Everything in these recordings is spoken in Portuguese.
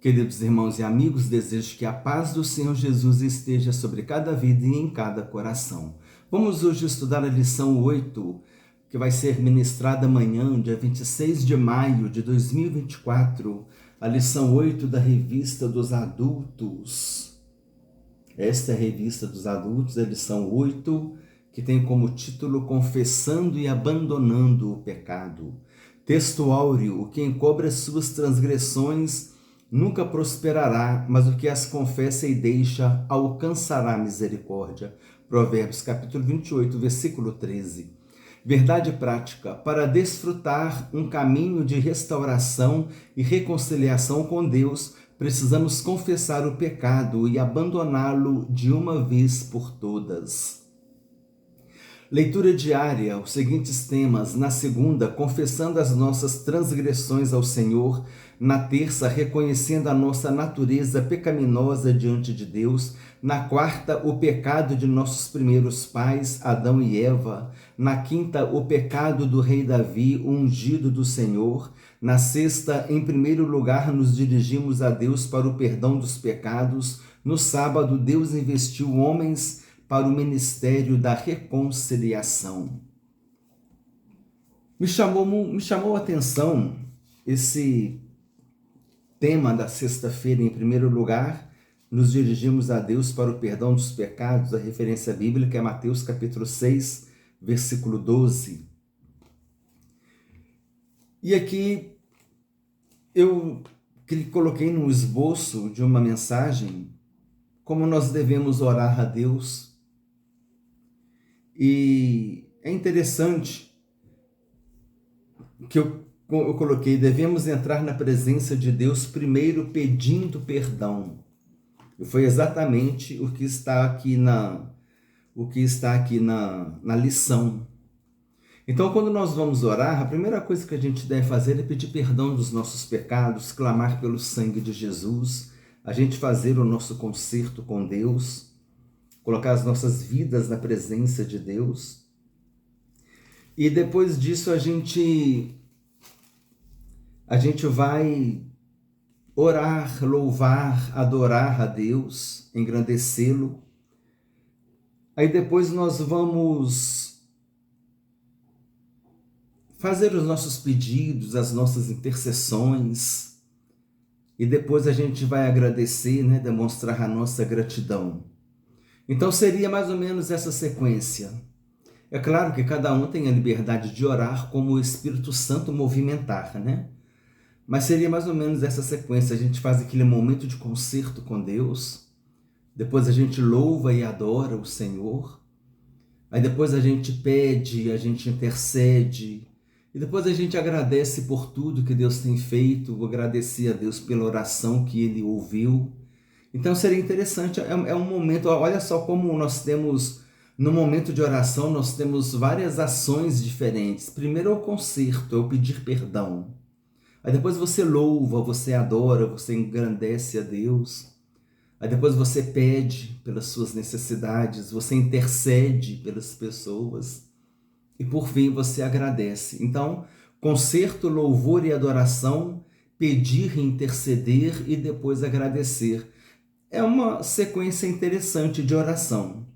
Queridos irmãos e amigos, desejo que a paz do Senhor Jesus esteja sobre cada vida e em cada coração. Vamos hoje estudar a lição 8, que vai ser ministrada amanhã, dia 26 de maio de 2024, a lição 8 da Revista dos Adultos. Esta é a Revista dos Adultos, a lição 8, que tem como título Confessando e Abandonando o Pecado. Texto áureo: o que encobre as suas transgressões nunca prosperará, mas o que as confessa e deixa alcançará misericórdia. Provérbios capítulo 28, versículo 13. Verdade prática: para desfrutar um caminho de restauração e reconciliação com Deus, precisamos confessar o pecado e abandoná-lo de uma vez por todas. Leitura diária, os seguintes temas. Na segunda, confessando as nossas transgressões ao Senhor. Na terça, reconhecendo a nossa natureza pecaminosa diante de Deus. Na quarta, o pecado de nossos primeiros pais, Adão e Eva. Na quinta, o pecado do rei Davi, o ungido do Senhor. Na sexta, em primeiro lugar, nos dirigimos a Deus para o perdão dos pecados. No sábado, Deus investiu homens para o ministério da reconciliação. Me chamou a atenção esse tema da sexta-feira. Em primeiro lugar, nos dirigimos a Deus para o perdão dos pecados. A referência bíblica é Mateus capítulo 6, versículo 12. E aqui eu coloquei no esboço de uma mensagem como nós devemos orar a Deus. E é interessante que eu coloquei: devemos entrar na presença de Deus primeiro pedindo perdão. E foi exatamente o que está aqui na lição. Então, quando nós vamos orar, a primeira coisa que a gente deve fazer é pedir perdão dos nossos pecados, clamar pelo sangue de Jesus, a gente fazer o nosso concerto com Deus, colocar as nossas vidas na presença de Deus. E depois disso a gente vai orar, louvar, adorar a Deus, engrandecê-lo. Aí depois nós vamos fazer os nossos pedidos, as nossas intercessões. E depois a gente vai agradecer, demonstrar a nossa gratidão. Então seria mais ou menos essa sequência. É claro que cada um tem a liberdade de orar como o Espírito Santo movimentar, Mas seria mais ou menos essa sequência. A gente faz aquele momento de concerto com Deus, depois a gente louva e adora o Senhor, aí depois a gente pede, a gente intercede, e depois a gente agradece por tudo que Deus tem feito, agradecer a Deus pela oração que Ele ouviu. Então seria interessante, é um momento, olha só como nós temos, no momento de oração, nós temos várias ações diferentes. Primeiro é o concerto, é o pedir perdão. Aí depois você louva, você adora, você engrandece a Deus. Aí depois você pede pelas suas necessidades, você intercede pelas pessoas. E por fim você agradece. Então, concerto, louvor e adoração, pedir, interceder e depois agradecer. É uma sequência interessante de oração.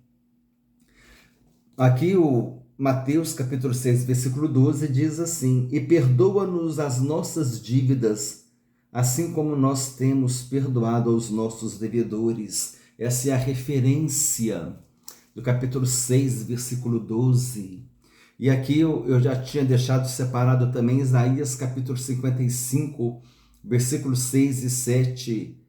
Aqui o Mateus capítulo 6, versículo 12 diz assim: e perdoa-nos as nossas dívidas, assim como nós temos perdoado aos nossos devedores. Essa é a referência do capítulo 6, versículo 12. E aqui eu já tinha deixado separado também Isaías capítulo 55, versículos 6 e 7,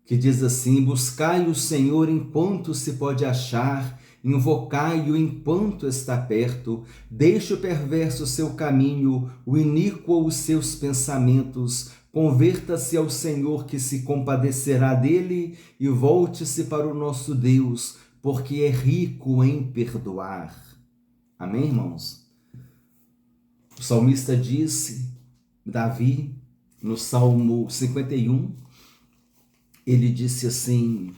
que diz assim: buscai o Senhor enquanto se pode achar, invocai-o enquanto está perto, deixe o perverso o seu caminho, o iníquo os seus pensamentos, converta-se ao Senhor que se compadecerá dele e volte-se para o nosso Deus, porque é rico em perdoar. Amém, irmãos? O salmista disse, Davi, no Salmo 51, ele disse assim: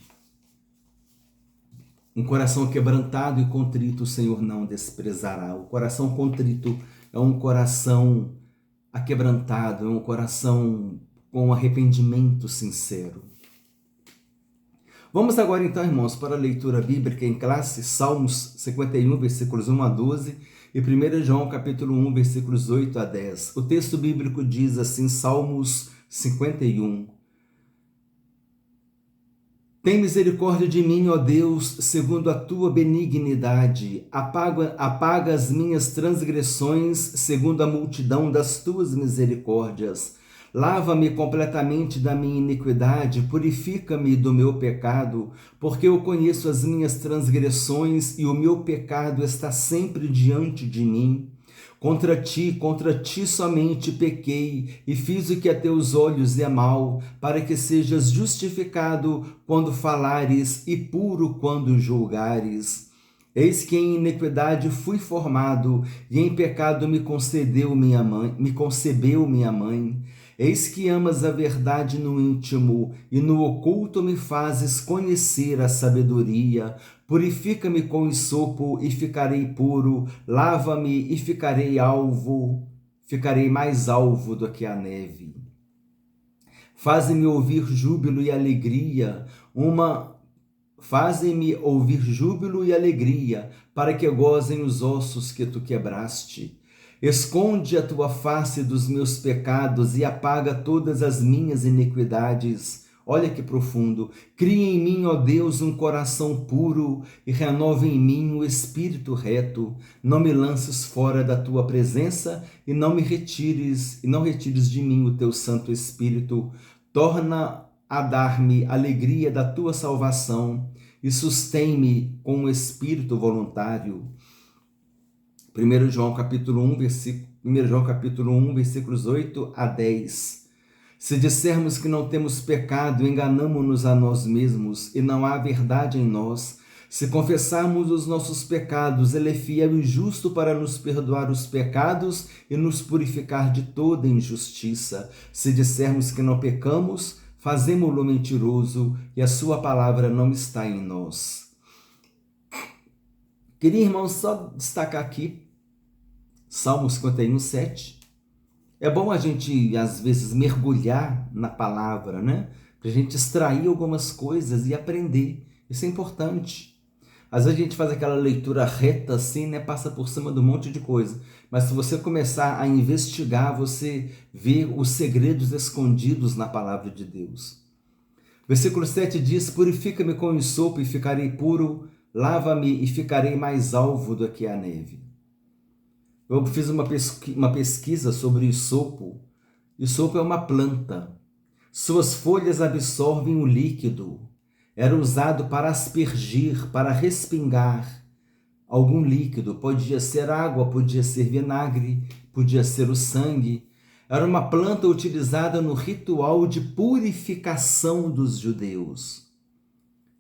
um coração quebrantado e contrito o Senhor não desprezará. O coração contrito é um coração aquebrantado, é um coração com arrependimento sincero. Vamos agora então, irmãos, para a leitura bíblica em classe, Salmos 51, versículos 1 a 12 e 1 João capítulo 1, versículos 8 a 10. O texto bíblico diz assim, Salmos 51. Tem misericórdia de mim, ó Deus, segundo a tua benignidade. Apaga as minhas transgressões, segundo a multidão das tuas misericórdias. Lava-me completamente da minha iniquidade, purifica-me do meu pecado, porque eu conheço as minhas transgressões e o meu pecado está sempre diante de mim. Contra ti somente pequei e fiz o que a teus olhos é mal, para que sejas justificado quando falares e puro quando julgares. Eis que em iniquidade fui formado, e em pecado me concebeu minha mãe. Eis que amas a verdade no íntimo, e no oculto me fazes conhecer a sabedoria. Purifica-me com hisopo e ficarei puro, lava-me e ficarei mais alvo do que a neve. Faze-me ouvir júbilo e alegria, para que gozem os ossos que tu quebraste. Esconde a tua face dos meus pecados e apaga todas as minhas iniquidades. Olha que profundo. Cria em mim, ó Deus, um coração puro e renova em mim o espírito reto. Não me lances fora da tua presença e não retires de mim o teu Santo Espírito. Torna a dar-me alegria da tua salvação e sustém-me com um espírito voluntário. 1 João capítulo 1, versículos 8 a 10. Se dissermos que não temos pecado, enganamo-nos a nós mesmos e não há verdade em nós. Se confessarmos os nossos pecados, Ele é fiel e justo para nos perdoar os pecados e nos purificar de toda injustiça. Se dissermos que não pecamos, fazemo-lo mentiroso e a sua palavra não está em nós. Queria, irmãos, só destacar aqui, Salmo 51, 7. É bom a gente, às vezes, mergulhar na palavra, né? Para a gente extrair algumas coisas e aprender. Isso é importante. Às vezes a gente faz aquela leitura reta assim, né? Passa por cima de um monte de coisa. Mas se você começar a investigar, você vê os segredos escondidos na palavra de Deus. Versículo 7 diz, purifica-me com hisopo e ficarei puro, lava-me e ficarei mais alvo do que a neve. Eu fiz uma pesquisa sobre hisopo. Hisopo é uma planta. Suas folhas absorvem o líquido. Era usado para aspergir, para respingar algum líquido. Podia ser água, podia ser vinagre, podia ser o sangue. Era uma planta utilizada no ritual de purificação dos judeus.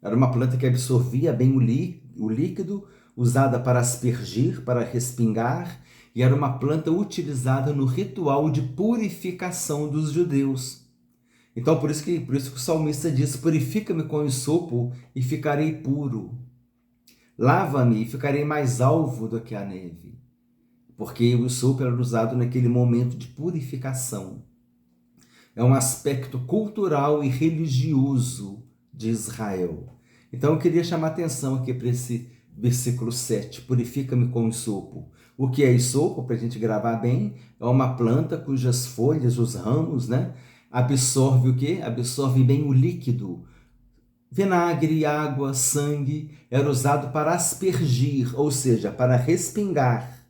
Era uma planta que absorvia bem o líquido, usada para aspergir, para respingar, e era uma planta utilizada no ritual de purificação dos judeus. Então, por isso que o salmista diz, purifica-me com hisopo e ficarei puro. Lava-me e ficarei mais alvo do que a neve. Porque o hisopo era usado naquele momento de purificação. É um aspecto cultural e religioso de Israel. Então, eu queria chamar a atenção aqui para esse versículo 7. Purifica-me com hisopo. O que é hisopo, para a gente gravar bem? É uma planta cujas folhas, os ramos, né? Absorve o quê? Absorve bem o líquido. Vinagre, água, sangue, era usado para aspergir, ou seja, para respingar.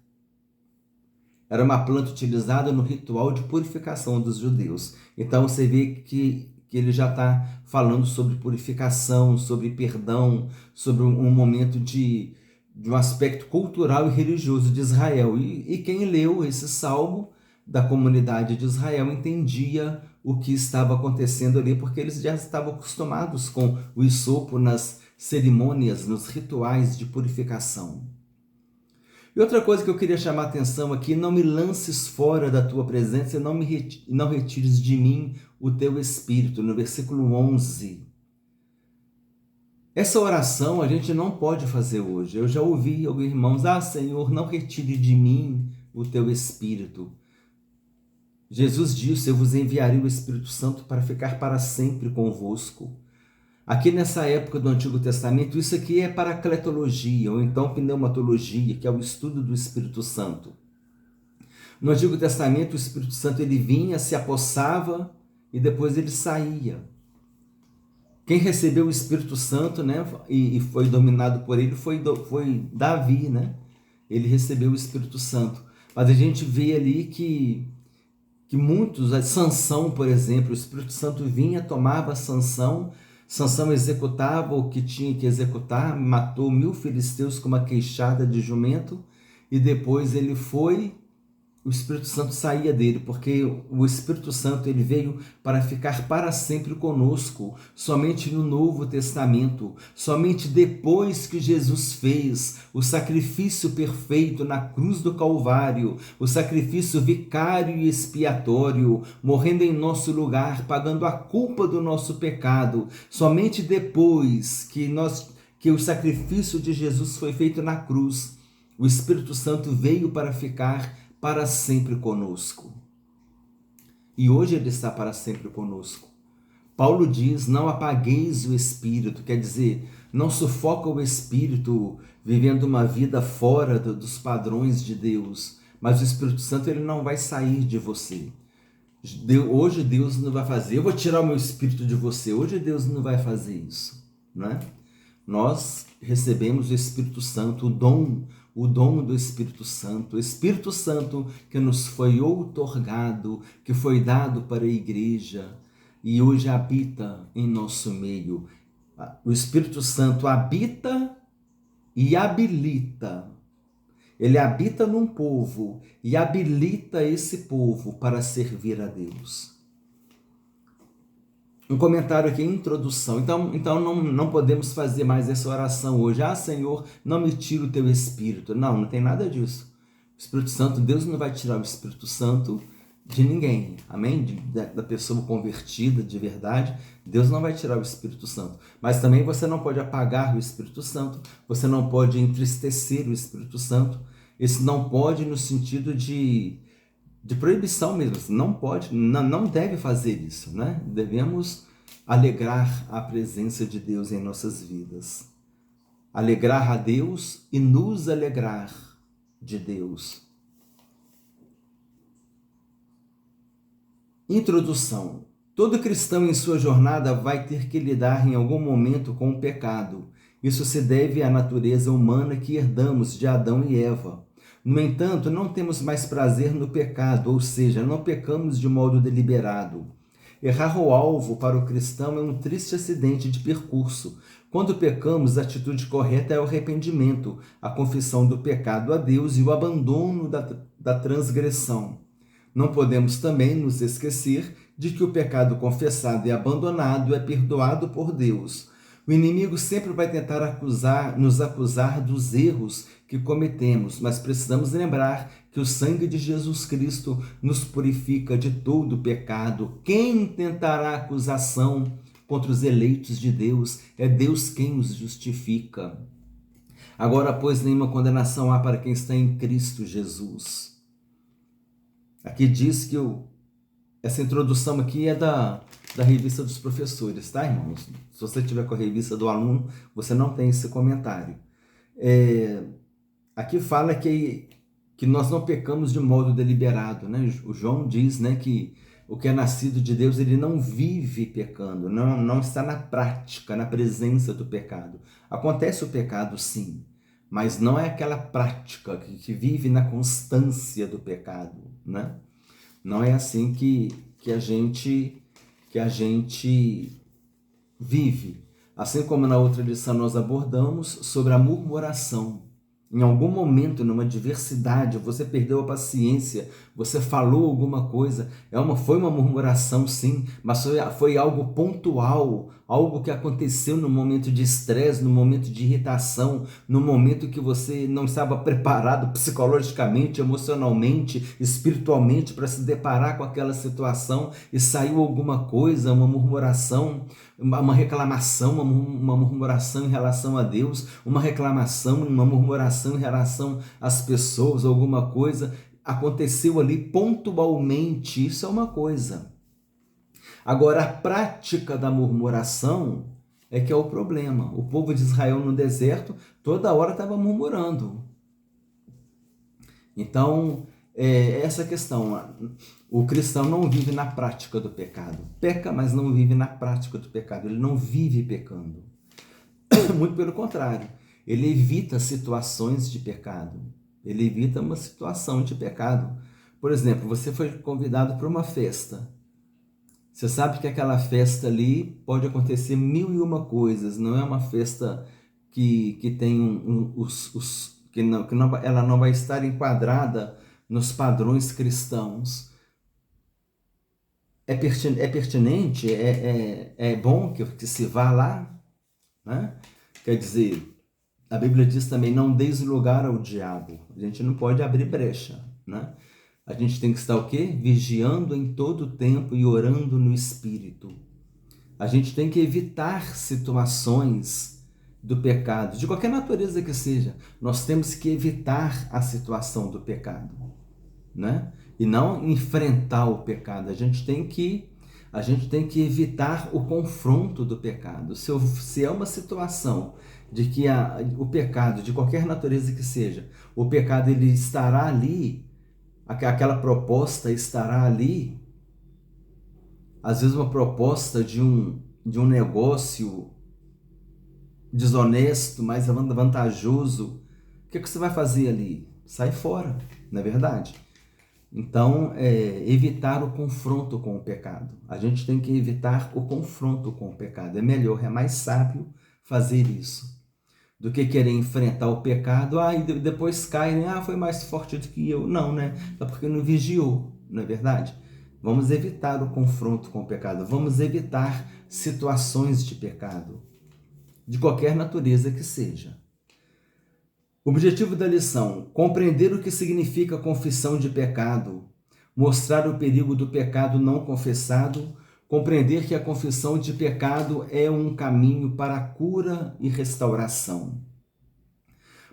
Era uma planta utilizada no ritual de purificação dos judeus. Então você vê que ele já está falando sobre purificação, sobre perdão, sobre um momento de um aspecto cultural e religioso de Israel. E quem leu esse salmo da comunidade de Israel entendia o que estava acontecendo ali, porque eles já estavam acostumados com o hisopo nas cerimônias, nos rituais de purificação. E outra coisa que eu queria chamar a atenção aqui, não me lances fora da tua presença e não retires de mim o teu espírito, no versículo 11. Essa oração a gente não pode fazer hoje. Eu já ouvi alguns irmãos, Senhor, não retire de mim o teu espírito. Jesus disse: eu vos enviarei o Espírito Santo para ficar para sempre convosco. Aqui nessa época do Antigo Testamento, isso aqui é paracletologia, ou então pneumatologia, que é o estudo do Espírito Santo. No Antigo Testamento, o Espírito Santo ele vinha, se apossava e depois ele saía. Quem recebeu o Espírito Santo, né, e foi dominado por ele foi Davi, né? Ele recebeu o Espírito Santo. Mas a gente vê ali que muitos, Sansão, por exemplo, o Espírito Santo vinha, tomava Sansão executava o que tinha que executar, matou 1000 filisteus com uma queixada de jumento, e depois ele foi, o Espírito Santo saía dele, porque o Espírito Santo ele veio para ficar para sempre conosco, somente no Novo Testamento, somente depois que Jesus fez o sacrifício perfeito na cruz do Calvário, o sacrifício vicário e expiatório, morrendo em nosso lugar, pagando a culpa do nosso pecado, somente depois que o sacrifício de Jesus foi feito na cruz, o Espírito Santo veio para ficar para sempre conosco. E hoje ele está para sempre conosco. Paulo diz: não apagueis o Espírito, quer dizer, não sufoca o Espírito vivendo uma vida fora dos padrões de Deus, mas o Espírito Santo ele não vai sair de você. Hoje Deus não vai fazer, eu vou tirar o meu Espírito de você, hoje Deus não vai fazer isso, né? Nós recebemos o Espírito Santo, o dom do Espírito Santo, o Espírito Santo que nos foi outorgado, que foi dado para a igreja e hoje habita em nosso meio. O Espírito Santo habita e habilita. Ele habita num povo e habilita esse povo para servir a Deus. Um comentário aqui, introdução. Então não podemos fazer mais essa oração hoje. Ah, Senhor, não me tira o teu Espírito. Não tem nada disso. O Espírito Santo, Deus não vai tirar o Espírito Santo de ninguém. Amém? Da pessoa convertida de verdade, Deus não vai tirar o Espírito Santo. Mas também você não pode apagar o Espírito Santo. Você não pode entristecer o Espírito Santo. Esse não pode no sentido de proibição mesmo, não pode, não deve fazer isso, né? Devemos alegrar a presença de Deus em nossas vidas. Alegrar a Deus e nos alegrar de Deus. Introdução. Todo cristão em sua jornada vai ter que lidar em algum momento com o pecado. Isso se deve à natureza humana que herdamos de Adão e Eva. No entanto, não temos mais prazer no pecado, ou seja, não pecamos de modo deliberado. Errar o alvo para o cristão é um triste acidente de percurso. Quando pecamos, a atitude correta é o arrependimento, a confissão do pecado a Deus e o abandono da transgressão. Não podemos também nos esquecer de que o pecado confessado e abandonado é perdoado por Deus. O inimigo sempre vai tentar nos acusar dos erros que cometemos, mas precisamos lembrar que o sangue de Jesus Cristo nos purifica de todo pecado. Quem tentará acusação contra os eleitos de Deus? É Deus quem os justifica. Agora, pois, nenhuma condenação há para quem está em Cristo Jesus. Aqui diz que essa introdução aqui é da revista dos professores, tá, irmãos? Se você tiver com a revista do aluno, você não tem esse comentário. Aqui fala que nós não pecamos de modo deliberado, né? O João diz, né, que o que é nascido de Deus, ele não vive pecando, não está na prática, na presença do pecado. Acontece o pecado, sim, mas não é aquela prática que vive na constância do pecado, né? Não é assim que a gente vive. Assim como na outra lição nós abordamos sobre a murmuração. Em algum momento, numa adversidade, você perdeu a paciência, você falou alguma coisa, foi uma murmuração sim, mas foi algo pontual, algo que aconteceu no momento de estresse, no momento de irritação, no momento que você não estava preparado psicologicamente, emocionalmente, espiritualmente para se deparar com aquela situação e saiu alguma coisa, uma murmuração, uma reclamação, uma murmuração em relação a Deus, uma reclamação, uma murmuração em relação às pessoas, alguma coisa. aconteceu ali pontualmente, isso é uma coisa. Agora, a prática da murmuração é que é o problema. O povo de Israel no deserto, toda hora estava murmurando. Então, essa questão, o cristão não vive na prática do pecado. Peca, mas não vive na prática do pecado. Ele não vive pecando. Muito pelo contrário. Ele evita situações de pecado. Ele evita uma situação de pecado. Por exemplo, você foi convidado para uma festa. Você sabe que aquela festa ali pode acontecer mil e uma coisas. Não é uma festa que tem ela não vai estar enquadrada nos padrões cristãos. É pertinente, é bom que se vá lá, né? Quer dizer, a Bíblia diz também, não deis lugar ao diabo. A gente não pode abrir brecha, né? A gente tem que estar o quê? Vigiando em todo o tempo e orando no Espírito. A gente tem que evitar situações do pecado, de qualquer natureza que seja. Nós temos que evitar a situação do pecado, né? E não enfrentar o pecado. A gente tem que evitar o confronto do pecado. Se é uma situação de que o pecado, de qualquer natureza que seja, o pecado ele estará ali, aquela proposta estará ali, às vezes uma proposta de um negócio desonesto, mais vantajoso, o que você vai fazer ali? Sai fora, não é verdade? Então, evitar o confronto com o pecado. A gente tem que evitar o confronto com o pecado. É melhor, é mais sábio fazer isso do que querer enfrentar o pecado, e depois cai, né? Foi mais forte do que eu. Não, né? É porque não vigiou, não é verdade? Vamos evitar o confronto com o pecado, vamos evitar situações de pecado, de qualquer natureza que seja. O objetivo da lição: compreender o que significa confissão de pecado, mostrar o perigo do pecado não confessado, compreender que a confissão de pecado é um caminho para a cura e restauração.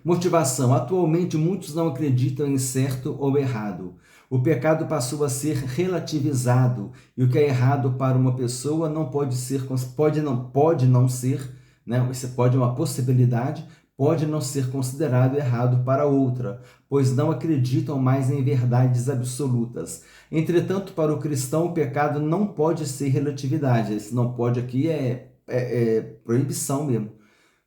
Motivação: atualmente muitos não acreditam em certo ou errado. O pecado passou a ser relativizado e o que é errado para uma pessoa não pode ser, pode não ser, né? Isso pode uma possibilidade, pode não ser considerado errado para outra, pois não acreditam mais em verdades absolutas. Entretanto, para o cristão, o pecado não pode ser relatividade. Esse não pode aqui é proibição mesmo.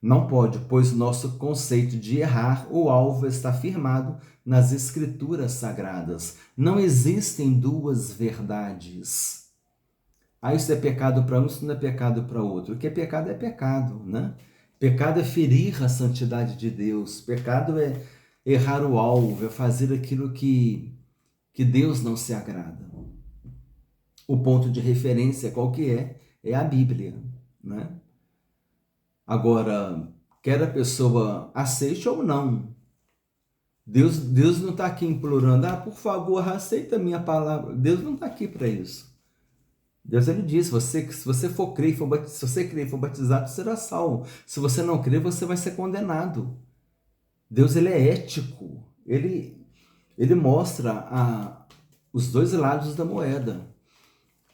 Não pode, pois nosso conceito de errar, o alvo está firmado nas Escrituras Sagradas. Não existem duas verdades. Isso é pecado para um, isso não é pecado para outro. O que é pecado, né? Pecado é ferir a santidade de Deus. Pecado é errar o alvo, é fazer aquilo que Deus não se agrada. O ponto de referência qual que é? É a Bíblia, né? Agora, quer a pessoa aceite ou não. Deus não está aqui implorando, por favor, aceita a minha palavra. Deus não está aqui para isso. Deus, ele diz, se você for crer, se você crer e for batizado, será salvo. Se você não crer, você vai ser condenado. Deus, ele é ético. Ele mostra os dois lados da moeda.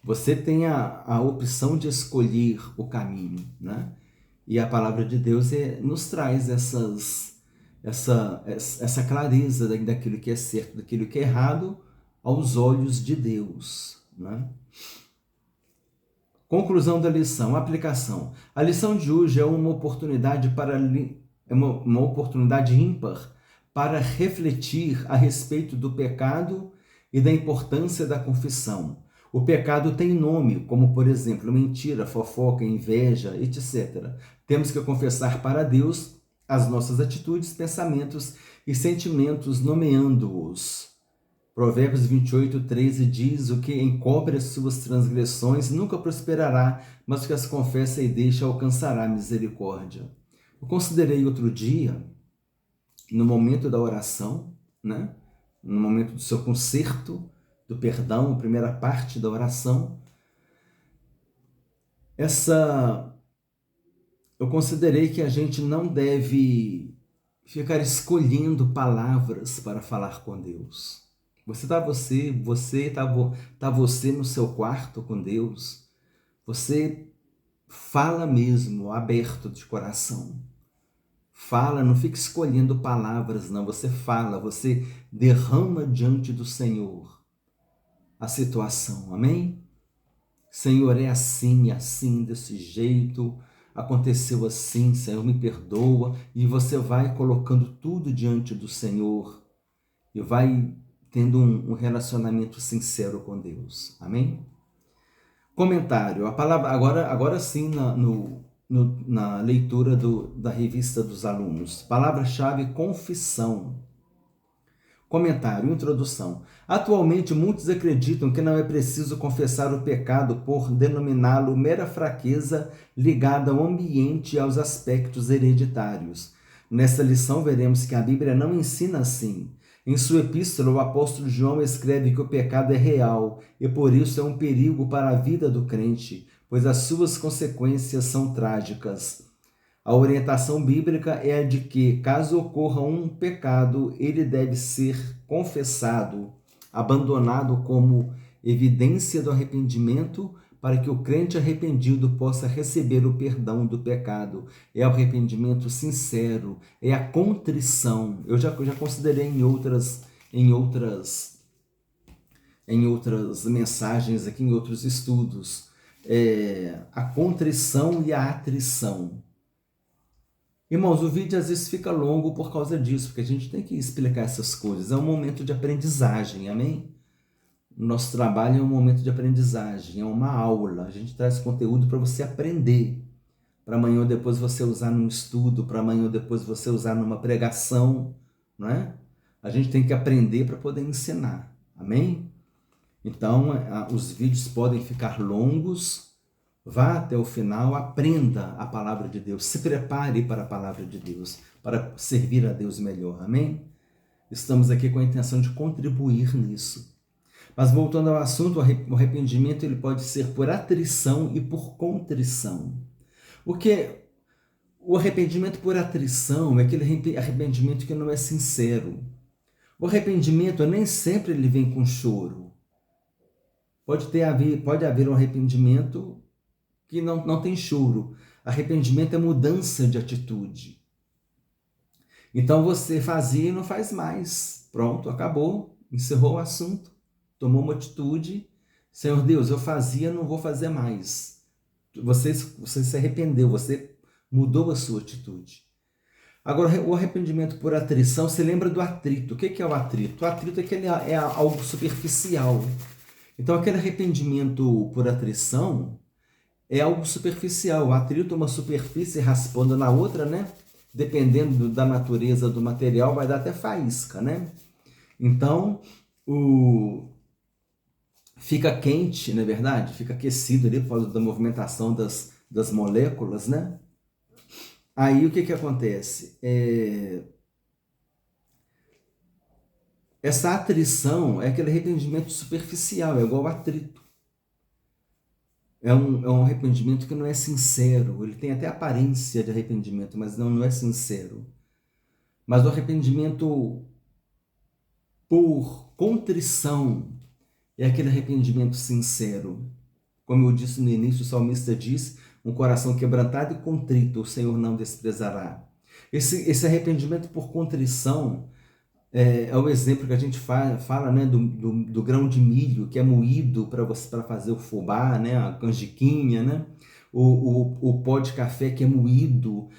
Você tem a opção de escolher o caminho, né? E a palavra de Deus nos traz essa clareza daquilo que é certo, daquilo que é errado aos olhos de Deus, né? Conclusão da lição, aplicação. A lição de hoje é uma oportunidade uma oportunidade ímpar para refletir a respeito do pecado e da importância da confissão. O pecado tem nome, como por exemplo, mentira, fofoca, inveja, etc. Temos que confessar para Deus as nossas atitudes, pensamentos e sentimentos, nomeando-os. Provérbios 28:13 diz: o que encobre as suas transgressões nunca prosperará, mas o que as confessa e deixa alcançará misericórdia. Eu considerei outro dia, no momento da oração, né? No momento do seu concerto, do perdão, a primeira parte da oração, eu considerei que a gente não deve ficar escolhendo palavras para falar com Deus, Tá você no seu quarto com Deus. Você fala mesmo, aberto de coração. Fala, não fica escolhendo palavras, não. Você fala, você derrama diante do Senhor a situação. Amém? Senhor, é assim, desse jeito. Aconteceu assim, Senhor, me perdoa. E você vai colocando tudo diante do Senhor e vai tendo um relacionamento sincero com Deus. Amém? Comentário. A palavra agora sim na leitura da revista dos alunos. Palavra-chave: confissão. Comentário, introdução. Atualmente, muitos acreditam que não é preciso confessar o pecado por denominá-lo mera fraqueza ligada ao ambiente e aos aspectos hereditários. Nesta lição, veremos que a Bíblia não ensina assim. Em sua epístola, o apóstolo João escreve que o pecado é real e por isso é um perigo para a vida do crente, pois as suas consequências são trágicas. A orientação bíblica é a de que, caso ocorra um pecado, ele deve ser confessado, abandonado como evidência do arrependimento, para que o crente arrependido possa receber o perdão do pecado. É o arrependimento sincero, é a contrição. Eu já considerei em outras mensagens aqui, em outros estudos, a contrição e a atrição. Irmãos, o vídeo às vezes fica longo por causa disso, porque a gente tem que explicar essas coisas. É um momento de aprendizagem, amém? Nosso trabalho é um momento de aprendizagem, é uma aula. A gente traz conteúdo para você aprender, para amanhã ou depois você usar num estudo, para amanhã ou depois você usar numa pregação, não é? A gente tem que aprender para poder ensinar, amém? Então, os vídeos podem ficar longos. Vá até o final, aprenda a palavra de Deus, se prepare para a palavra de Deus, para servir a Deus melhor, amém? Estamos aqui com a intenção de contribuir nisso. Mas voltando ao assunto, o arrependimento ele pode ser por atrição e por contrição. O arrependimento por atrição é aquele arrependimento que não é sincero. O arrependimento nem sempre ele vem com choro. Pode haver um arrependimento que não tem choro. Arrependimento é mudança de atitude. Então você fazia e não faz mais. Pronto, acabou. Encerrou o assunto. Tomou uma atitude. Senhor Deus, eu fazia, não vou fazer mais. Você se arrependeu, você mudou a sua atitude. Agora, o arrependimento por atrição, você lembra do atrito. O que é o atrito? O atrito é algo superficial. Então, aquele arrependimento por atrição é algo superficial. O atrito é uma superfície raspando na outra, né? Dependendo da natureza do material, vai dar até faísca, né? Então, fica quente, não é verdade? Fica aquecido ali por causa da movimentação das moléculas, né? Aí, o que acontece? Essa atrição é aquele arrependimento superficial, é igual ao atrito. É um arrependimento que não é sincero. Ele tem até aparência de arrependimento, mas não é sincero. Mas o arrependimento por contrição é aquele arrependimento sincero. Como eu disse no início, o salmista diz: um coração quebrantado e contrito, o Senhor não desprezará. Esse arrependimento por contrição é o exemplo que a gente fala, né, do grão de milho que é moído para fazer o fubá, né, a canjiquinha, né, o pó de café que é moído,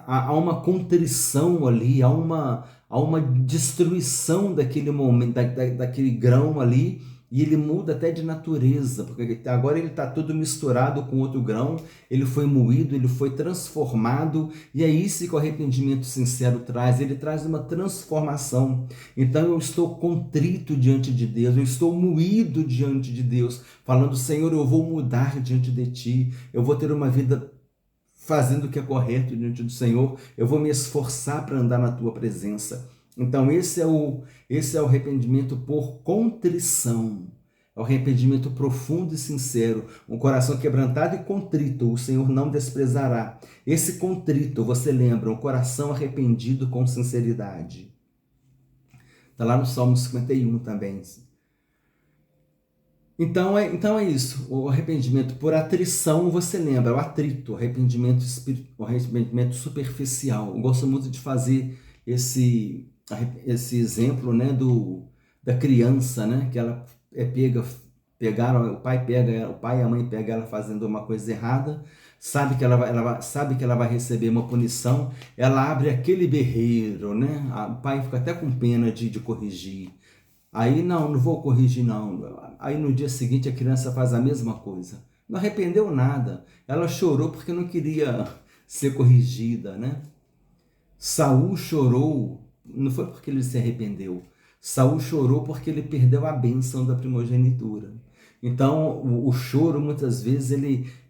há uma contrição ali, há uma destruição daquele momento, daquele grão ali, e ele muda até de natureza, porque agora ele está todo misturado com outro grão, ele foi moído, ele foi transformado, e é isso que o arrependimento sincero traz, ele traz uma transformação. Então eu estou contrito diante de Deus, eu estou moído diante de Deus, falando: Senhor, eu vou mudar diante de Ti, eu vou ter uma vida fazendo o que é correto diante do Senhor, eu vou me esforçar para andar na Tua presença. Então esse é o arrependimento por contrição, é o arrependimento profundo e sincero, um coração quebrantado e contrito, o Senhor não desprezará. Esse contrito, você lembra, um coração arrependido com sinceridade. Está lá no Salmo 51 também. Então é isso. O arrependimento por atrição, você lembra, o atrito, o arrependimento superficial. Eu gosto muito de fazer esse exemplo, né, da criança, né, que ela pegaram, o pai e a mãe pegam ela fazendo uma coisa errada, sabe que sabe que ela vai receber uma punição, ela abre aquele berreiro, né? O pai fica até com pena de corrigir. Aí não vou corrigir não. Aí no dia seguinte a criança faz a mesma coisa. Não arrependeu nada. Ela chorou porque não queria ser corrigida, né? Saul chorou, não foi porque ele se arrependeu. Saul chorou porque ele perdeu a bênção da primogenitura. Então, o choro, muitas vezes,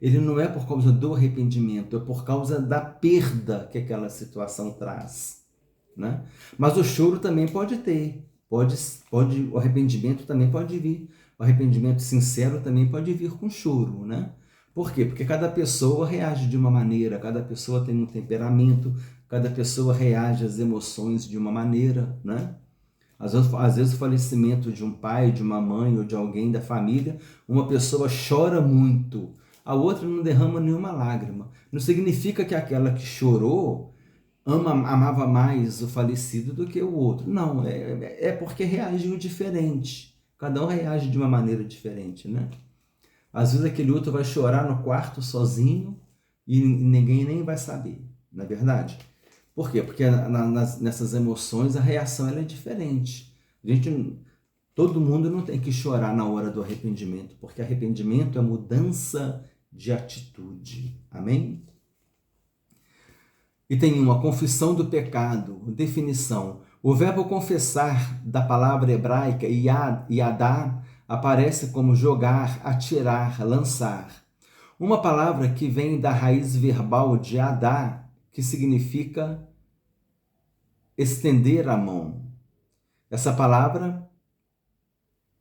ele não é por causa do arrependimento, é por causa da perda que aquela situação traz, né? Mas o choro também pode ter. O arrependimento também pode vir. O arrependimento sincero também pode vir com choro, né? Por quê? Porque cada pessoa reage de uma maneira, cada pessoa tem um temperamento, cada pessoa reage às emoções de uma maneira, né? Às vezes o falecimento de um pai, de uma mãe ou de alguém da família, uma pessoa chora muito, a outra não derrama nenhuma lágrima. Não significa que aquela que chorou amava mais o falecido do que o outro. Não, é porque reagiu diferente. Cada um reage de uma maneira diferente, né? Às vezes aquele outro vai chorar no quarto sozinho e ninguém nem vai saber, não é verdade? Por quê? Porque nessas emoções a reação ela é diferente. Todo mundo não tem que chorar na hora do arrependimento, porque arrependimento é mudança de atitude. Amém? E tem uma confissão do pecado, definição. O verbo confessar da palavra hebraica yadá aparece como jogar, atirar, lançar. Uma palavra que vem da raiz verbal de yadá, que significa estender a mão. Essa palavra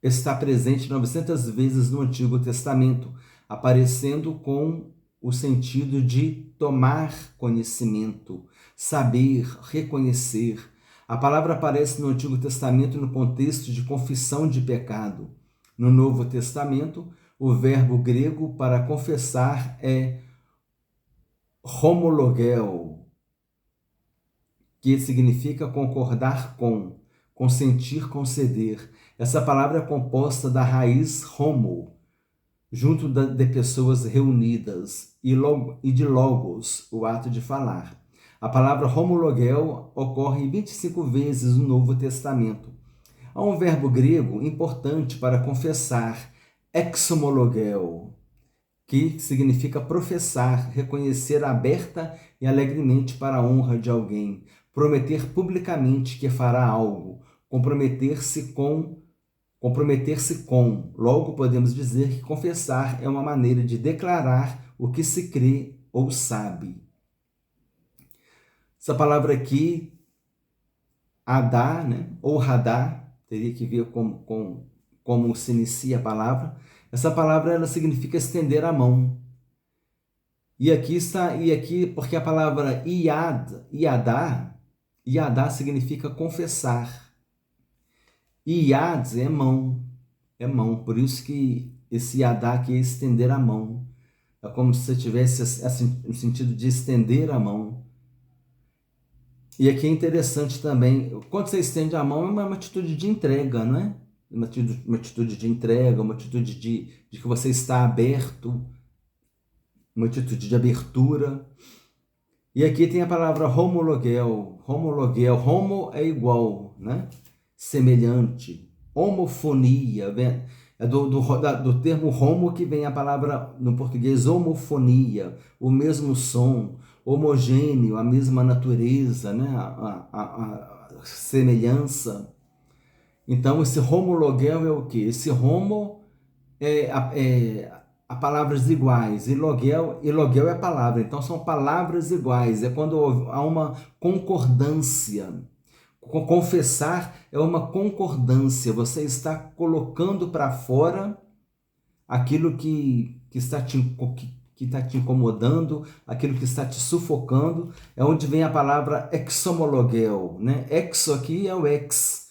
está presente 900 vezes no Antigo Testamento, aparecendo com o sentido de tomar conhecimento, saber, reconhecer. A palavra aparece no Antigo Testamento no contexto de confissão de pecado. No Novo Testamento, o verbo grego para confessar é homologeo, que significa concordar com, consentir, conceder. Essa palavra é composta da raiz homo, junto de pessoas reunidas, e de logos, o ato de falar. A palavra homologeo ocorre 25 vezes no Novo Testamento. Há um verbo grego importante para confessar, exomologeo, que significa professar, reconhecer aberta e alegremente para a honra de alguém, prometer publicamente que fará algo, comprometer-se com. Logo podemos dizer que confessar é uma maneira de declarar o que se crê ou sabe. Essa palavra aqui, adá, né, ou radá, teria que ver como se inicia a palavra. Essa palavra ela significa estender a mão. E aqui porque a palavra iadá significa confessar. Iad é mão, por isso que esse iadá aqui é estender a mão. É como se você tivesse o sentido de estender a mão. E aqui é interessante também, quando você estende a mão, é uma atitude de entrega, não é? Uma atitude de entrega, uma atitude de que você está aberto, uma atitude de abertura. E aqui tem a palavra homologeo. Homo é igual, né? Semelhante. Homofonia, é do termo homo que vem a palavra no português homofonia, o mesmo som, homogêneo, a mesma natureza, né? a semelhança. Então esse homologeo é o quê? Esse homo a palavras iguais, e logel é a palavra, então são palavras iguais, é quando há uma concordância. Confessar é uma concordância, você está colocando para fora aquilo que está te incomodando, aquilo que está te sufocando, é onde vem a palavra exomologel, né? Exo aqui é o ex,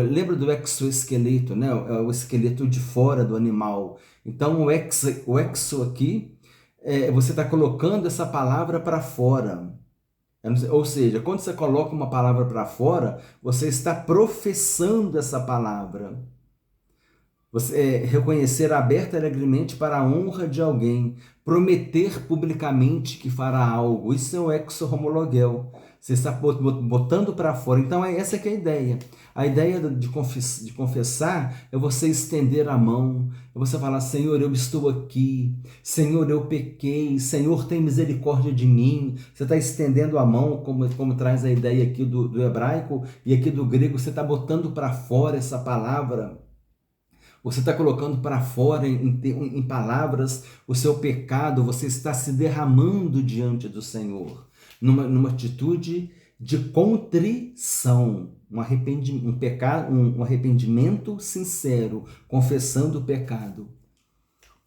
lembra do exoesqueleto, né? É o esqueleto de fora do animal. Então, o exo aqui, você está colocando essa palavra para fora. Ou seja, quando você coloca uma palavra para fora, você está professando essa palavra. Você reconhecer aberta e alegremente para a honra de alguém, prometer publicamente que fará algo. Isso é o exo-homologel. Você está botando para fora. Então, essa que é a ideia. A ideia de confessar é você estender a mão, é você falar: Senhor, eu estou aqui. Senhor, eu pequei. Senhor, tem misericórdia de mim. Você está estendendo a mão, como traz a ideia aqui do hebraico e aqui do grego. Você está botando para fora essa palavra. Você está colocando para fora em palavras o seu pecado, você está se derramando diante do Senhor, numa atitude de contrição, um arrependimento sincero, confessando o pecado.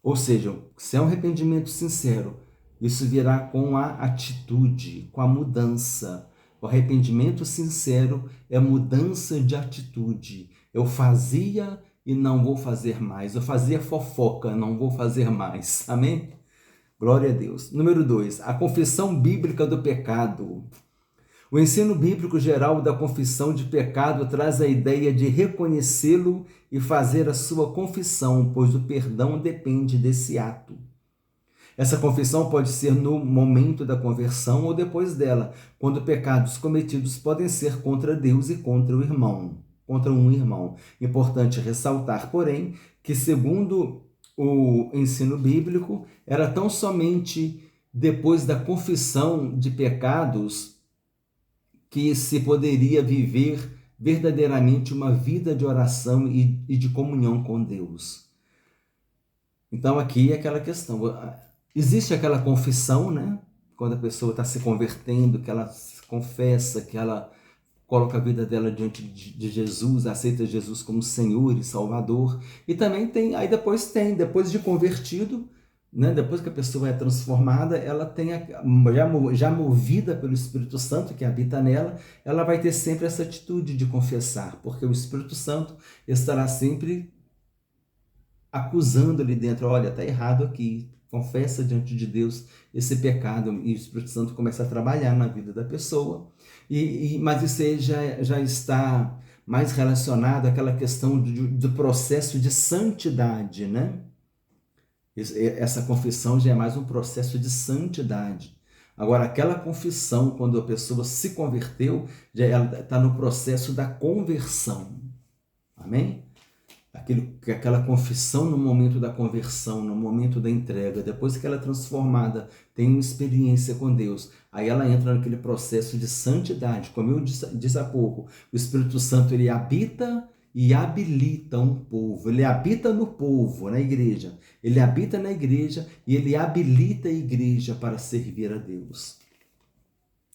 Ou seja, se é um arrependimento sincero, isso virá com a atitude, com a mudança. O arrependimento sincero é mudança de atitude. Eu fazia e não vou fazer mais. Eu fazia fofoca, não vou fazer mais. Amém? Glória a Deus. Número 2, a confissão bíblica do pecado. O ensino bíblico geral da confissão de pecado traz a ideia de reconhecê-lo e fazer a sua confissão, pois o perdão depende desse ato. Essa confissão pode ser no momento da conversão ou depois dela, quando pecados cometidos podem ser contra Deus e contra um irmão. Importante ressaltar, porém, que segundo o ensino bíblico, era tão somente depois da confissão de pecados que se poderia viver verdadeiramente uma vida de oração e de comunhão com Deus. Então aqui é aquela questão, existe aquela confissão, né? Quando a pessoa está se convertendo, que ela se confessa, que ela coloca a vida dela diante de Jesus, aceita Jesus como Senhor e Salvador. E também depois de convertido, né? Depois que a pessoa é transformada, ela tem, já movida pelo Espírito Santo que habita nela, ela vai ter sempre essa atitude de confessar, porque o Espírito Santo estará sempre acusando ali dentro: olha, está errado aqui, confessa diante de Deus esse pecado, e o Espírito Santo começa a trabalhar na vida da pessoa, mas isso aí já está mais relacionado àquela questão do processo de santidade, né? Essa confissão já é mais um processo de santidade. Agora, aquela confissão, quando a pessoa se converteu, ela está no processo da conversão. Amém? Aquela confissão no momento da conversão, no momento da entrega, depois que ela é transformada, tem uma experiência com Deus, aí ela entra naquele processo de santidade. Como eu disse há pouco, o Espírito Santo, ele habita e habilita um povo. Ele habita no povo, na igreja. Ele habita na igreja e ele habilita a igreja para servir a Deus.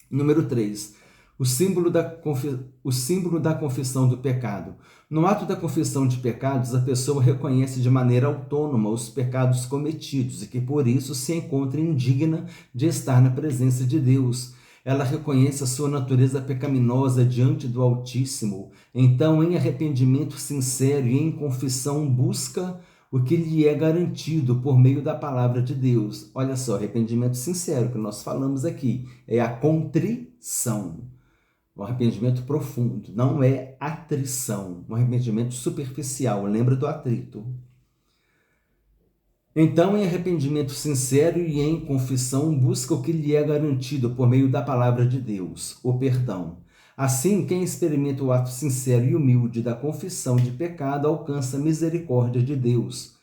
Número 3. O símbolo da confissão do pecado. No ato da confissão de pecados, a pessoa reconhece de maneira autônoma os pecados cometidos e que, por isso, se encontra indigna de estar na presença de Deus. Ela reconhece a sua natureza pecaminosa diante do Altíssimo. Então, em arrependimento sincero e em confissão, busca o que lhe é garantido por meio da palavra de Deus. Olha só, arrependimento sincero que nós falamos aqui é a contrição. Um arrependimento profundo, não é atrição, um arrependimento superficial, lembra do atrito. Então, em arrependimento sincero e em confissão, busca o que lhe é garantido por meio da palavra de Deus, o perdão. Assim, quem experimenta o ato sincero e humilde da confissão de pecado alcança a misericórdia de Deus.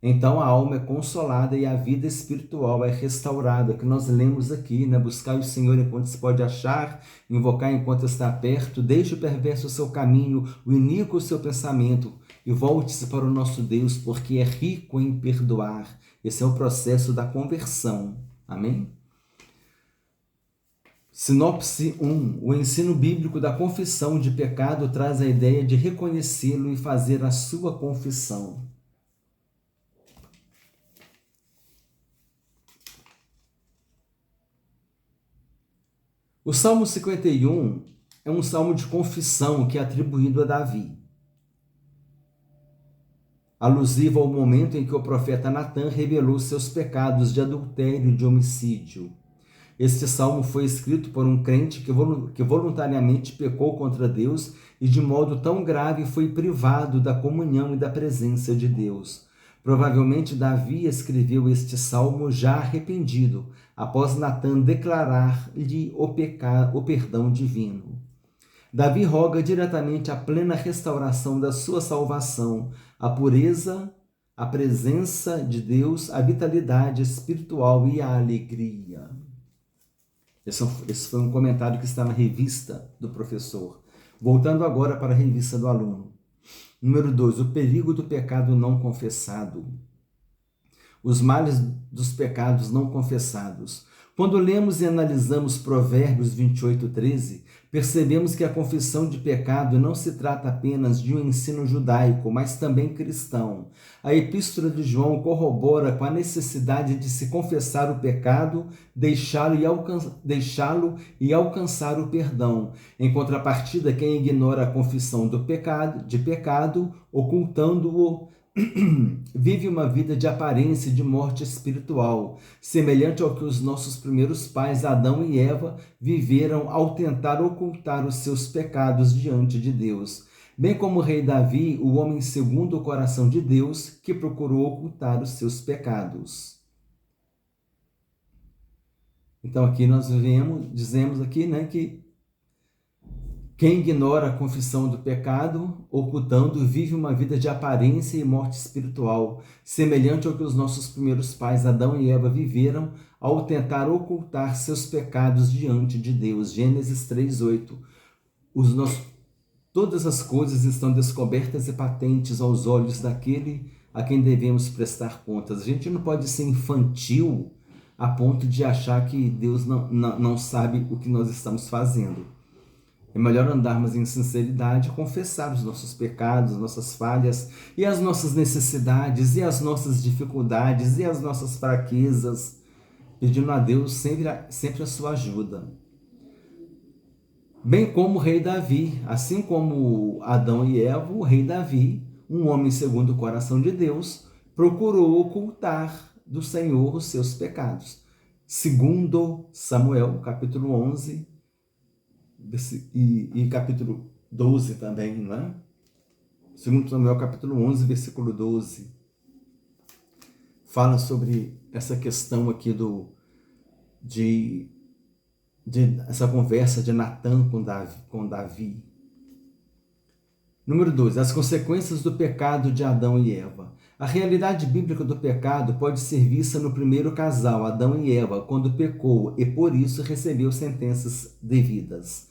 Então a alma é consolada e a vida espiritual é restaurada, que nós lemos aqui, né? Buscar o Senhor enquanto se pode achar, invocar enquanto está perto, deixe o perverso o seu caminho, o iníquo o seu pensamento, e volte-se para o nosso Deus, porque é rico em perdoar. Esse é o processo da conversão. Amém? Sinopse 1. O ensino bíblico da confissão de pecado traz a ideia de reconhecê-lo e fazer a sua confissão. O Salmo 51 é um salmo de confissão que é atribuído a Davi, alusivo ao momento em que o profeta Natan revelou seus pecados de adultério e de homicídio. Este salmo foi escrito por um crente que voluntariamente pecou contra Deus e de modo tão grave foi privado da comunhão e da presença de Deus. Provavelmente Davi escreveu este salmo já arrependido, após Natan declarar-lhe o perdão divino. Davi roga diretamente a plena restauração da sua salvação, a pureza, a presença de Deus, a vitalidade espiritual e a alegria. Esse foi um comentário que está na revista do professor. Voltando agora para a revista do aluno. Número 2, o perigo do pecado não confessado. Os males dos pecados não confessados. Quando lemos e analisamos Provérbios 28:13, percebemos que a confissão de pecado não se trata apenas de um ensino judaico, mas também cristão. A Epístola de João corrobora com a necessidade de se confessar o pecado, deixá-lo e alcançar o perdão. Em contrapartida, quem ignora a confissão de pecado, ocultando-o, vive uma vida de aparência e de morte espiritual, semelhante ao que os nossos primeiros pais, Adão e Eva, viveram ao tentar ocultar os seus pecados diante de Deus. Bem como o rei Davi, o homem segundo o coração de Deus, que procurou ocultar os seus pecados. Então aqui nós dizemos aqui, que quem ignora a confissão do pecado, ocultando, vive uma vida de aparência e morte espiritual, semelhante ao que os nossos primeiros pais, Adão e Eva, viveram ao tentar ocultar seus pecados diante de Deus. Gênesis 3:8. Todas as coisas estão descobertas e patentes aos olhos daquele a quem devemos prestar contas. A gente não pode ser infantil a ponto de achar que Deus não sabe o que nós estamos fazendo. É melhor andarmos em sinceridade, confessar os nossos pecados, nossas falhas e as nossas necessidades e as nossas dificuldades e as nossas fraquezas, pedindo a Deus sempre a sua ajuda. Bem como o rei Davi, assim como Adão e Eva, o rei Davi, um homem segundo o coração de Deus, procurou ocultar do Senhor os seus pecados. Segundo Samuel, capítulo 11, e capítulo 12 também, não é? Segundo Samuel, capítulo 11, versículo 12, fala sobre essa questão aqui de essa conversa de Natan com Davi. Número 2, as consequências do pecado de Adão e Eva. A realidade bíblica do pecado pode ser vista no primeiro casal, Adão e Eva, quando pecou e por isso recebeu sentenças devidas.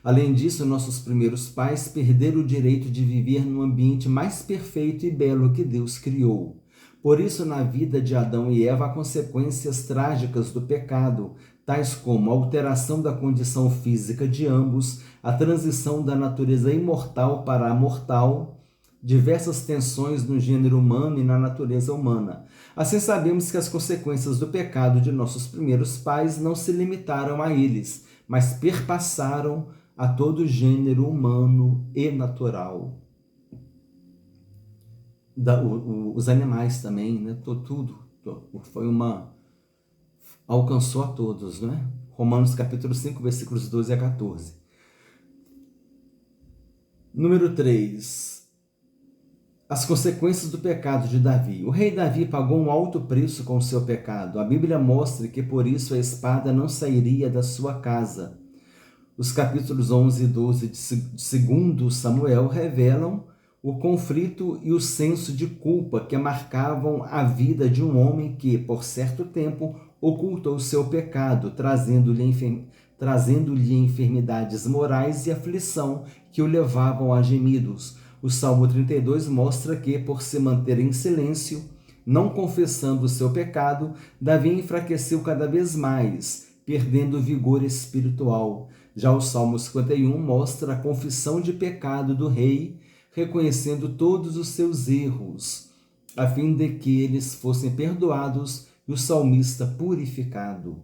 Além disso, nossos primeiros pais perderam o direito de viver no ambiente mais perfeito e belo que Deus criou. Por isso, na vida de Adão e Eva, há consequências trágicas do pecado, tais como a alteração da condição física de ambos, a transição da natureza imortal para a mortal, diversas tensões no gênero humano e na natureza humana. Assim, sabemos que as consequências do pecado de nossos primeiros pais não se limitaram a eles, mas perpassaram a todo o gênero humano e natural. Os animais também, né? Tudo foi alcançou a todos, né? Romanos capítulo 5, versículos 12 a 14. Número 3. As consequências do pecado de Davi. O rei Davi pagou um alto preço com o seu pecado. A Bíblia mostra que por isso a espada não sairia da sua casa. Os capítulos 11 e 12 de 2 Samuel revelam o conflito e o senso de culpa que marcavam a vida de um homem que, por certo tempo, ocultou seu pecado, trazendo-lhe enfermidades morais e aflição que o levavam a gemidos. O Salmo 32 mostra que, por se manter em silêncio, não confessando o seu pecado, Davi enfraqueceu cada vez mais, perdendo vigor espiritual. Já o Salmo 51 mostra a confissão de pecado do rei, reconhecendo todos os seus erros, a fim de que eles fossem perdoados e o salmista purificado.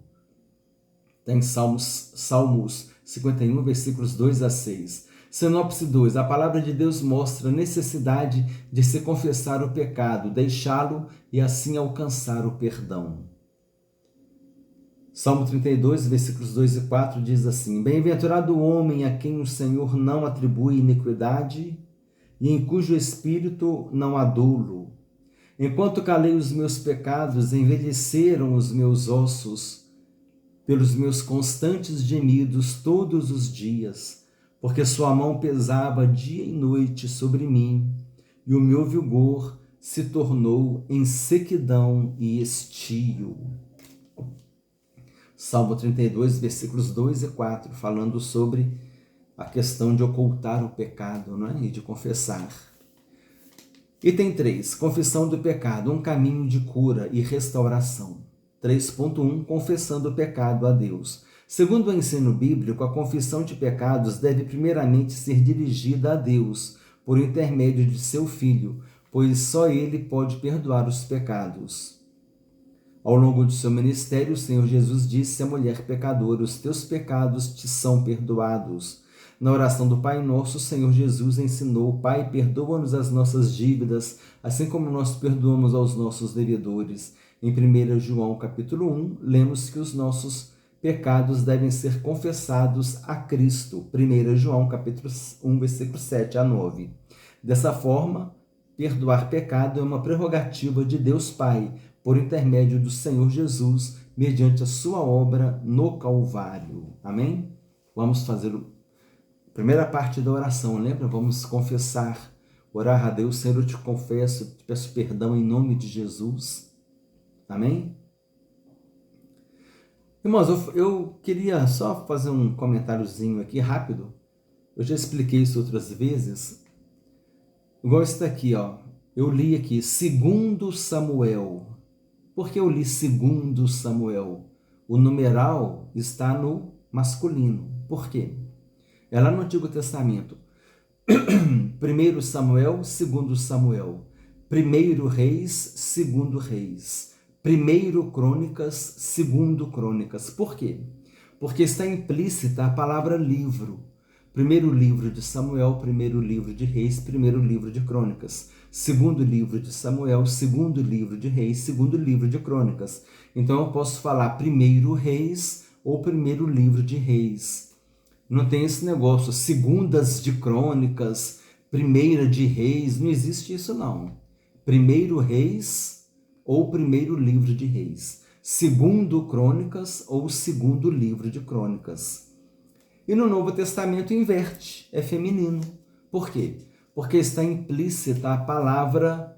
Está em Salmos 51, versículos 2 a 6. Sinopse 2. A palavra de Deus mostra a necessidade de se confessar o pecado, deixá-lo e assim alcançar o perdão. Salmo 32, versículos 2 e 4 diz assim: Bem-aventurado o homem a quem o Senhor não atribui iniquidade e em cujo espírito não há dolo. Enquanto calei os meus pecados, envelheceram os meus ossos pelos meus constantes gemidos todos os dias, porque sua mão pesava dia e noite sobre mim, e o meu vigor se tornou em sequidão e estio. Salmo 32, versículos 2 e 4, falando sobre a questão de ocultar o pecado, não é? E de confessar. Item 3, confissão do pecado, um caminho de cura e restauração. 3.1, confessando o pecado a Deus. Segundo o ensino bíblico, a confissão de pecados deve primeiramente ser dirigida a Deus, por intermédio de seu Filho, pois só Ele pode perdoar os pecados. Ao longo do seu ministério, o Senhor Jesus disse à mulher pecadora: os teus pecados te são perdoados. Na oração do Pai Nosso, o Senhor Jesus ensinou: Pai, perdoa-nos as nossas dívidas, assim como nós perdoamos aos nossos devedores. Em 1 João capítulo 1, lemos que os nossos pecados devem ser confessados a Cristo. 1 João capítulo 1, versículo 7 a 9. Dessa forma, perdoar pecado é uma prerrogativa de Deus Pai, por intermédio do Senhor Jesus, mediante a sua obra no Calvário. Amém? Vamos fazer a primeira parte da oração, lembra? Vamos confessar, orar a Deus. Senhor, eu te confesso, te peço perdão em nome de Jesus. Amém? Irmãos, eu queria só fazer um comentáriozinho aqui rápido. Eu já expliquei isso outras vezes. Igual está aqui, ó. Eu li aqui, 2 Samuel. Por que eu li 2 Samuel? O numeral está no masculino. Por quê? É lá no Antigo Testamento. 1 Samuel, 2 Samuel. 1 Reis, 2 Reis. 1 Crônicas, 2 Crônicas. Por quê? Porque está implícita a palavra livro. Primeiro livro de Samuel, primeiro livro de Reis, primeiro livro de Crônicas. Segundo livro de Samuel, segundo livro de Reis, segundo livro de Crônicas. Então eu posso falar primeiro Reis ou primeiro livro de Reis. Não tem esse negócio, segundas de Crônicas, primeira de Reis, não existe isso não. Primeiro Reis ou primeiro livro de Reis. Segundo Crônicas ou segundo livro de Crônicas. E no Novo Testamento inverte, é feminino. Por quê? Porque está implícita a palavra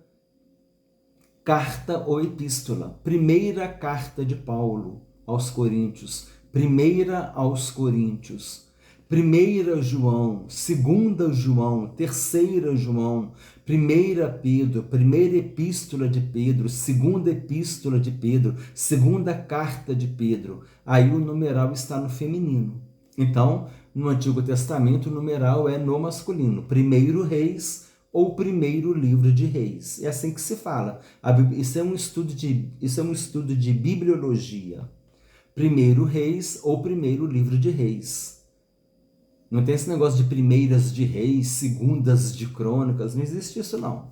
carta ou epístola. Primeira carta de Paulo aos Coríntios, primeira aos Coríntios, 1 João, 2 João, 3 João, 1 Pedro, primeira epístola de Pedro, segunda epístola de Pedro, segunda carta de Pedro. Aí o numeral está no feminino. Então, no Antigo Testamento, o numeral é no masculino. Primeiro Reis ou primeiro livro de Reis. É assim que se fala. Isso é um estudo de bibliologia. Primeiro Reis ou primeiro livro de Reis. Não tem esse negócio de primeiras de Reis, segundas de Crônicas. Não existe isso, não.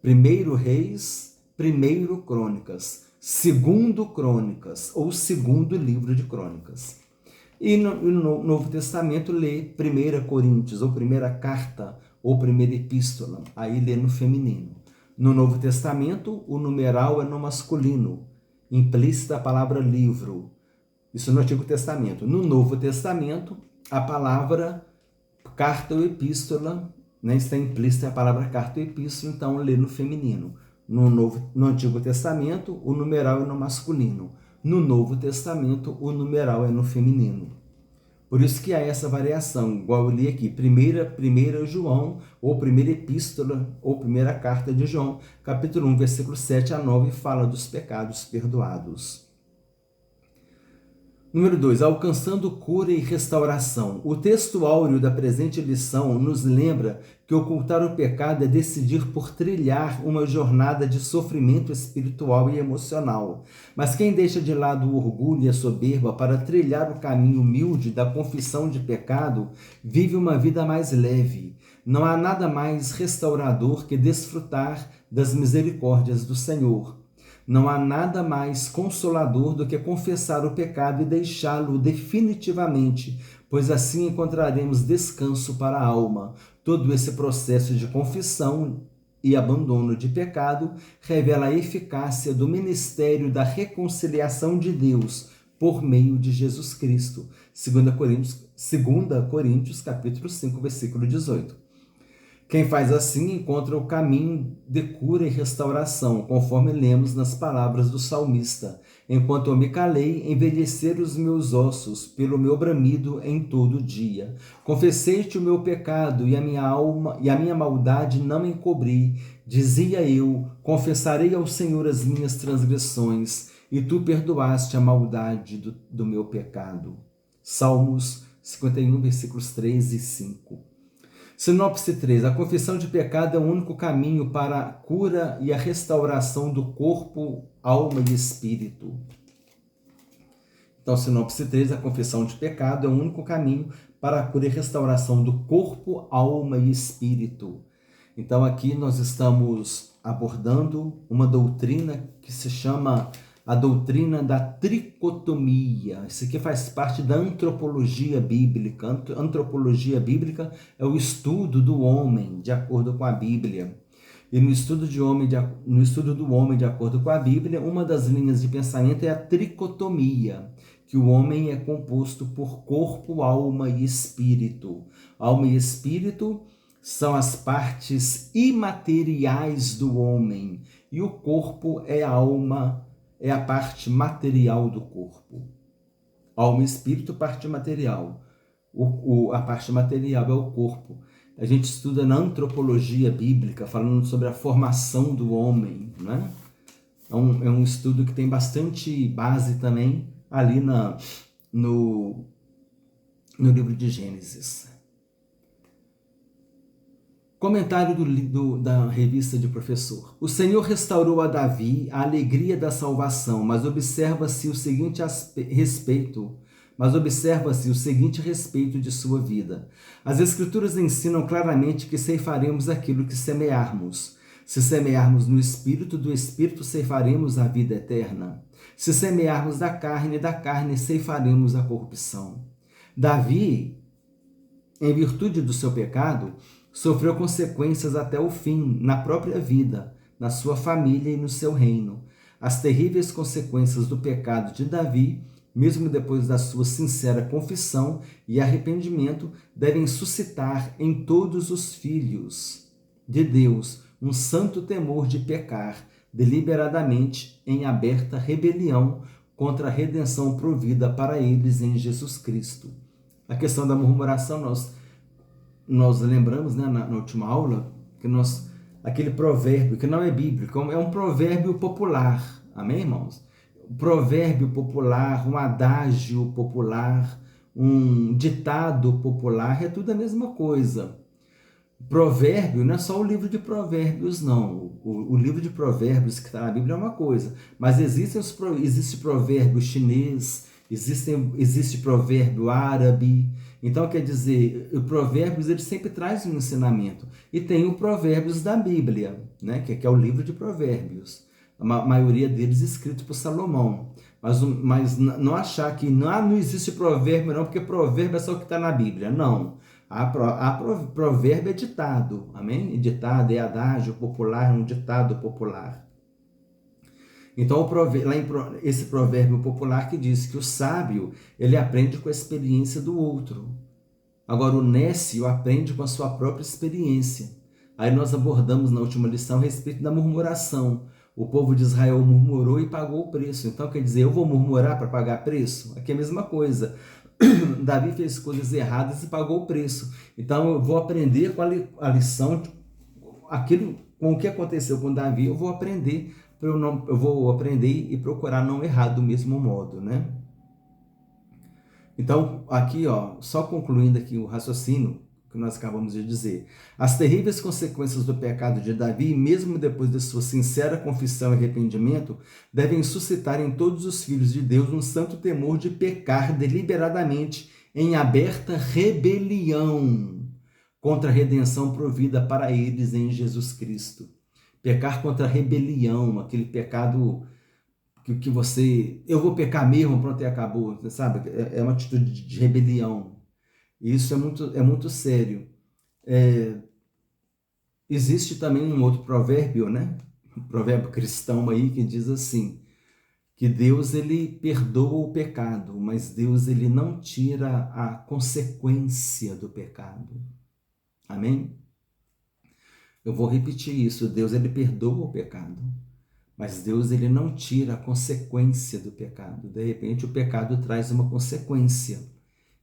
Primeiro Reis, primeiro Crônicas. Segundo Crônicas ou segundo livro de Crônicas. E no Novo Testamento lê 1 Coríntios, ou primeira carta, ou primeira epístola. Aí lê no feminino. No Novo Testamento, o numeral é no masculino. Implícita a palavra livro. Isso no Antigo Testamento. No Novo Testamento, a palavra carta ou epístola, né, está implícita a palavra carta ou epístola, então lê no feminino. No Antigo Testamento, o numeral é no masculino. No Novo Testamento, o numeral é no feminino. Por isso que há essa variação, igual eu li aqui, 1 João, ou primeira epístola, ou primeira carta de João, capítulo 1, versículo 7 a 9, fala dos pecados perdoados. Número 2, alcançando cura e restauração. O texto áureo da presente lição nos lembra que ocultar o pecado é decidir por trilhar uma jornada de sofrimento espiritual e emocional. Mas quem deixa de lado o orgulho e a soberba para trilhar o caminho humilde da confissão de pecado, vive uma vida mais leve. Não há nada mais restaurador que desfrutar das misericórdias do Senhor. Não há nada mais consolador do que confessar o pecado e deixá-lo definitivamente, pois assim encontraremos descanso para a alma. Todo esse processo de confissão e abandono de pecado revela a eficácia do ministério da reconciliação de Deus por meio de Jesus Cristo. 2 Coríntios capítulo 5, versículo 18. Quem faz assim encontra o caminho de cura e restauração, conforme lemos nas palavras do salmista. Enquanto eu me calei, envelheceram os meus ossos pelo meu bramido em todo dia. Confessei-te o meu pecado e a minha maldade não encobri. Dizia eu, confessarei ao Senhor as minhas transgressões, e tu perdoaste a maldade do meu pecado. Salmos 51, versículos 3 e 5. Sinopse 3. A confissão de pecado é o único caminho para a cura e a restauração do corpo, alma e espírito. Então, sinopse 3. A confissão de pecado é o único caminho para a cura e restauração do corpo, alma e espírito. Então, aqui nós estamos abordando uma doutrina que se chama a doutrina da tricotomia. Isso aqui faz parte da antropologia bíblica. Antropologia bíblica é o estudo do homem de acordo com a Bíblia. E no estudo do homem de acordo com a Bíblia, uma das linhas de pensamento é a tricotomia, que o homem é composto por corpo, alma e espírito. Alma e espírito são as partes imateriais do homem, e o corpo é a alma, é a parte material do corpo. Alma e espírito, parte material. A parte material é o corpo. A gente estuda na antropologia bíblica, falando sobre a formação do homem, né? É um estudo que tem bastante base também ali no livro de Gênesis. Comentário da revista de professor. O Senhor restaurou a Davi a alegria da salvação, mas observa-se o seguinte respeito de sua vida. As Escrituras ensinam claramente que ceifaremos aquilo que semearmos. Se semearmos no Espírito, do Espírito ceifaremos a vida eterna. Se semearmos da carne ceifaremos a corrupção. Davi, em virtude do seu pecado, sofreu consequências até o fim, na própria vida, na sua família e no seu reino. As terríveis consequências do pecado de Davi, mesmo depois da sua sincera confissão e arrependimento, devem suscitar em todos os filhos de Deus um santo temor de pecar deliberadamente em aberta rebelião contra a redenção provida para eles em Jesus Cristo. A questão da murmuração, nós lembramos, né, na última aula, que aquele provérbio, que não é bíblico, é um provérbio popular, amém, irmãos? Um provérbio popular, um adágio popular, um ditado popular, é tudo a mesma coisa. Provérbio não é só o livro de provérbios, não. O livro de provérbios que está na Bíblia é uma coisa, mas existe provérbio chinês, existe provérbio árabe. Então, quer dizer, o Provérbios ele sempre traz um ensinamento. E tem o Provérbios da Bíblia, né? que é o livro de Provérbios. A maioria deles escrito por Salomão. Mas não achar que não existe provérbio, não, porque provérbio é só o que está na Bíblia. Não. Provérbio é ditado, amém? Ditado é adágio popular, um ditado popular. Então, esse provérbio popular que diz que o sábio, ele aprende com a experiência do outro. Agora, o nécio aprende com a sua própria experiência. Aí nós abordamos na última lição a respeito da murmuração. O povo de Israel murmurou e pagou o preço. Então, quer dizer, eu vou murmurar para pagar preço? Aqui é a mesma coisa. Davi fez coisas erradas e pagou o preço. Então, eu vou aprender com a lição, com o que aconteceu com Davi, eu vou aprender. Eu vou aprender e procurar não errar do mesmo modo, né? Então, aqui, só concluindo aqui o raciocínio que nós acabamos de dizer. As terríveis consequências do pecado de Davi, mesmo depois de sua sincera confissão e arrependimento, devem suscitar em todos os filhos de Deus um santo temor de pecar deliberadamente em aberta rebelião contra a redenção provida para eles em Jesus Cristo. Pecar contra a rebelião, aquele pecado que você, eu vou pecar mesmo, pronto, e acabou, sabe? É uma atitude de rebelião. E isso é muito sério. Existe também um outro provérbio, né? Um provérbio cristão aí que diz assim, que Deus ele perdoa o pecado, mas Deus ele não tira a consequência do pecado. Amém? Eu vou repetir isso, Deus ele perdoa o pecado, mas Deus ele não tira a consequência do pecado. De repente o pecado traz uma consequência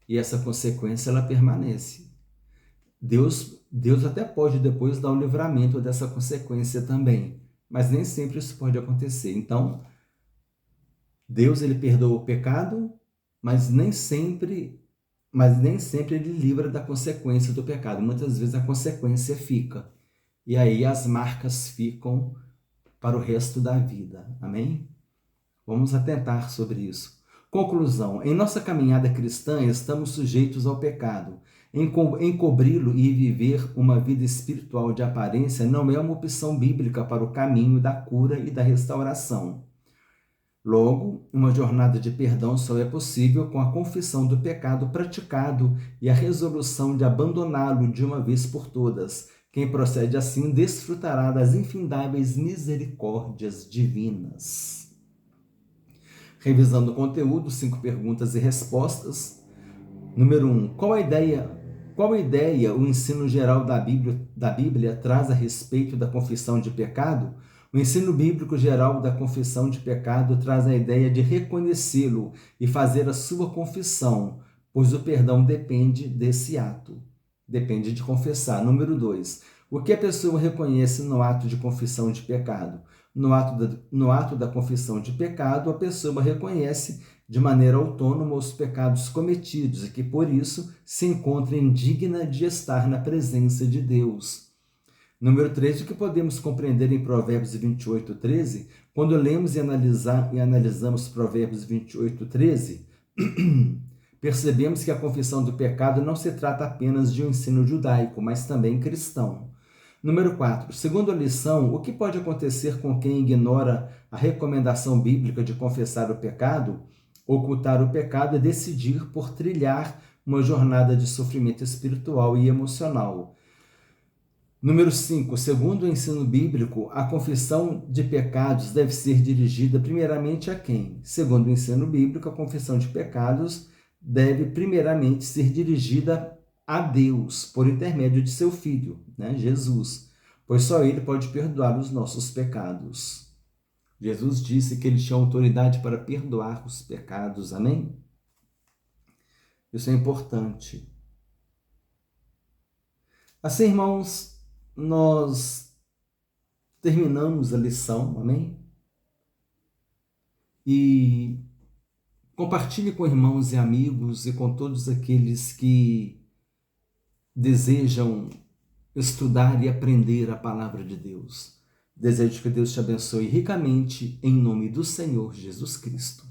e essa consequência ela permanece. Deus até pode depois dar o livramento dessa consequência também, mas nem sempre isso pode acontecer. Então, Deus ele perdoa o pecado, mas nem sempre ele livra da consequência do pecado. Muitas vezes a consequência fica. E aí as marcas ficam para o resto da vida. Amém? Vamos atentar sobre isso. Conclusão. Em nossa caminhada cristã, estamos sujeitos ao pecado. Encobri-lo e viver uma vida espiritual de aparência não é uma opção bíblica para o caminho da cura e da restauração. Logo, uma jornada de perdão só é possível com a confissão do pecado praticado e a resolução de abandoná-lo de uma vez por todas. Quem procede assim desfrutará das infindáveis misericórdias divinas. Revisando o conteúdo, 5 perguntas e respostas. Número 1. Qual ideia o ensino geral da Bíblia traz a respeito da confissão de pecado? O ensino bíblico geral da confissão de pecado traz a ideia de reconhecê-lo e fazer a sua confissão, pois o perdão depende desse ato. Depende de confessar. Número 2. O que a pessoa reconhece no ato de confissão de pecado? No ato da confissão de pecado, a pessoa reconhece de maneira autônoma os pecados cometidos e que, por isso, se encontra indigna de estar na presença de Deus. Número 3, o que podemos compreender em Provérbios 28:13? Quando lemos e analisamos Provérbios 28:13, percebemos que a confissão do pecado não se trata apenas de um ensino judaico, mas também cristão. Número 4, segundo a lição, o que pode acontecer com quem ignora a recomendação bíblica de confessar o pecado, ocultar o pecado e decidir por trilhar uma jornada de sofrimento espiritual e emocional? Número 5, segundo o ensino bíblico, a confissão de pecados deve ser dirigida primeiramente a quem? Segundo o ensino bíblico, a confissão de pecados deve primeiramente ser dirigida a Deus, por intermédio de seu Filho, Jesus, pois só Ele pode perdoar os nossos pecados. Jesus disse que Ele tinha autoridade para perdoar os pecados, amém? Isso é importante. Assim, irmãos, nós terminamos a lição, amém? E compartilhe com irmãos e amigos e com todos aqueles que desejam estudar e aprender a palavra de Deus. Desejo que Deus te abençoe ricamente em nome do Senhor Jesus Cristo.